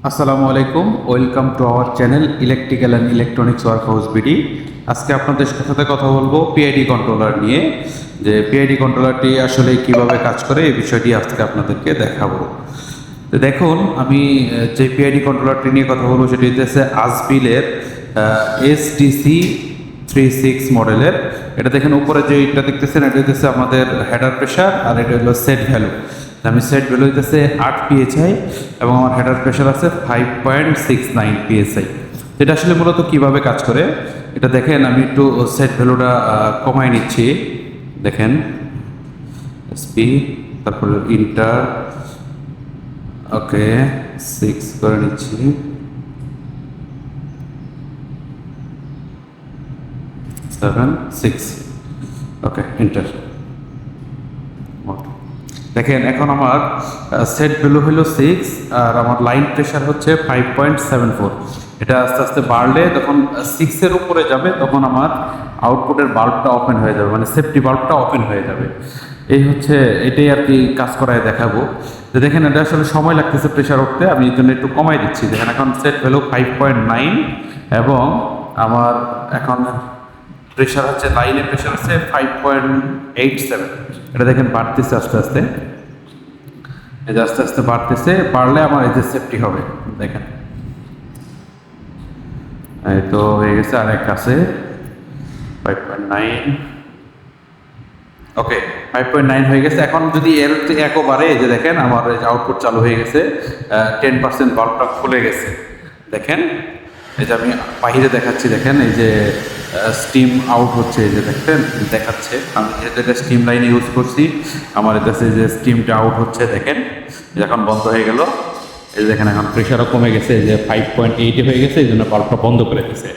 আসসালামু আলাইকুম, welcome to our channel electrical and electronics work house BD. আজকে আপনাদের সাথে কথা বলবো পিআইডি কন্ট্রোলার নিয়ে, যে পিআইডি কন্ট্রোলারটি আসলে কিভাবে কাজ করে এই বিষয়টি আজকে আপনাদেরকে দেখাবো। তো দেখুন, আমি যে পিআইডি কন্ট্রোলারটি নিয়ে কথা বলবো সেটি হচ্ছে আসবিলের SDC 36 মডেলের। এটা দেখেন উপরে যে এটা দেখতেছেন, এটা হচ্ছে আমাদের হেডার প্রেশার, আর এটা হলো সেট ভ্যালু। আমি সেট ভ্যালু হইতেছে 8 PSI এবং আমার হেডার প্রেশার আছে 5.69 PSI। এটা আসলে মূলত কিভাবে কাজ করে এটা দেখেন। আমি একটু সেট ভ্যালুটা কমাই নিচ্ছি, দেখেন SP, তারপরে ইন্টার, ওকে 6 করে নিচ্ছি, 7 6, ওকে ইন্টার। দেখেন এখন আমার সেট ভ্যালু হলো 6 আর আমার লাইন প্রেশার হচ্ছে 5.74। এটা আস্তে আস্তে বাড়লে যখন 6-এর উপরে যাবে তখন আমার আউটপুটের বাল্বটা ওপেন হয়ে যাবে, মানে সেফটি বাল্বটা ওপেন হয়ে যাবে। এই হচ্ছে এটাই আর কি কাজ করায় দেখাবো। তো দেখেন এটা আসলে সময় লাগতেছে প্রেশার উঠতে, আমি এই জন্য একটু কমাই দিচ্ছি। দেখেন এখন সেট ভ্যালু 5.9 এবং আমার এখন প্রেশার হচ্ছে, লাইনে প্রেশার হচ্ছে 5.87। এটা দেখেন বাড়তেছে আস্তে আস্তে, এই যে আস্তে আস্তে বাড়তেছে, বাড়লে আমার এই যে সেফটি হবে। দেখেন এই তো হয়ে গেছে, আর এক আছে 5.9, ওকে 5.9 হয়ে গেছে। এখন যদি এর একও বাড়ে, এই যে দেখেন আমার আউটপুট চালু হয়ে গেছে, 10% বাল্বটা খুলে গেছে। দেখেন এই যে আমি বাহিরে দেখাচ্ছি, দেখেন এই যে স্টিম আউট হচ্ছে, এই যে দেখেন দেখাচ্ছে। আমি যেহেতু এটা স্টিম লাইন ইউজ করছি, আমার কাছে যে স্টিমটা আউট হচ্ছে, দেখেন এখন বন্ধ হয়ে গেল। এই দেখেন এখন প্রেশারও কমে গেছে, এই যে 5.8 হয়ে গেছে, এই জন্য বাল্বটা বন্ধ করে দিয়েছে।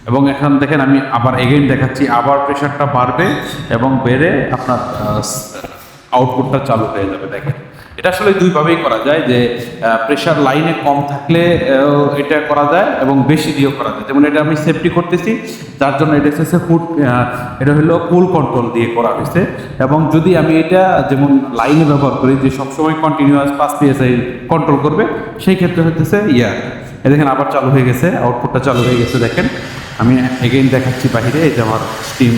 এবং এখন দেখেন আমি আবার এগেইন দেখাচ্ছি, আবার প্রেশারটা বাড়বে এবং বেড়ে আপনার আউটপুটটা চালু হয়ে যাবে। দেখেন এটা আসলে দুইভাবেই করা যায়, যে প্রেশার লাইনে কম থাকলে এটা করা যায় এবং বেশি দিয়েও করা যায়। যেমন এটা আমি সেফটি করতেছি, যার জন্য এটা হচ্ছে এটা হলো কুল কন্ট্রোল দিয়ে করা হয়েছে। এবং যদি আমি এটা যেমন লাইনে ব্যবহার করি, যে সবসময় কন্টিনিউয়াস 5 PSI কন্ট্রোল করবে, সেই ক্ষেত্রে হচ্ছে দেখেন আবার চালু হয়ে গেছে, আউটপুটটা চালু হয়ে গেছে। দেখেন আমি এগেইন দেখাচ্ছি বাহিরে, এই যে আমার স্টিম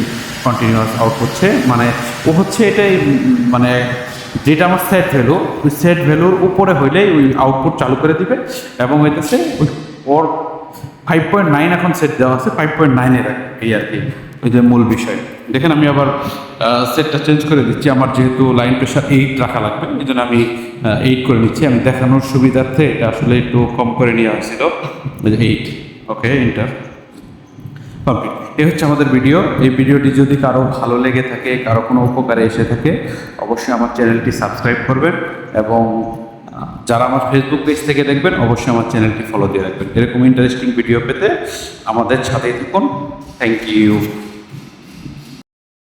কন্টিনিউয়াস আউট হচ্ছে, মানে ও হচ্ছে এটাই, মানে যেটা আমার সেট ভ্যালু, ওই সেট ভ্যালুর উপরে হইলেই ওই আউটপুট চালু করে দিবে। এবং হইতেছে ওর 5.9 এখন সেট দেওয়া আছে, 5.9-এর এই আর কি ওই যে মূল বিষয়। দেখেন আমি আবার সেটটা চেঞ্জ করে দিচ্ছি, আমার যেহেতু লাইন প্রেশার 8 রাখা লাগবে, এই জন্য আমি 8 করে নিচ্ছি। আমি দেখানোর সুবিধার্থে এটা আসলে একটু কম করে নেওয়া হয়েছিল, 8, ওকে ইন্টার, কমপ্লিট। এই হচ্ছে আমাদের ভিডিও। এই ভিডিওটি যদি কারো ভালো লেগে থাকে, কারো কোনো উপকারে এসে থাকে, অবশ্যই আমার চ্যানেলটি সাবস্ক্রাইব করবেন এবং যারা আমার ফেসবুক পেজ থেকে দেখবেন অবশ্যই আমার চ্যানেলটি ফলো দিয়ে রাখবেন। এরকম ইন্টারেস্টিং ভিডিও পেতে আমাদের সাথেই থাকুন। Thank you.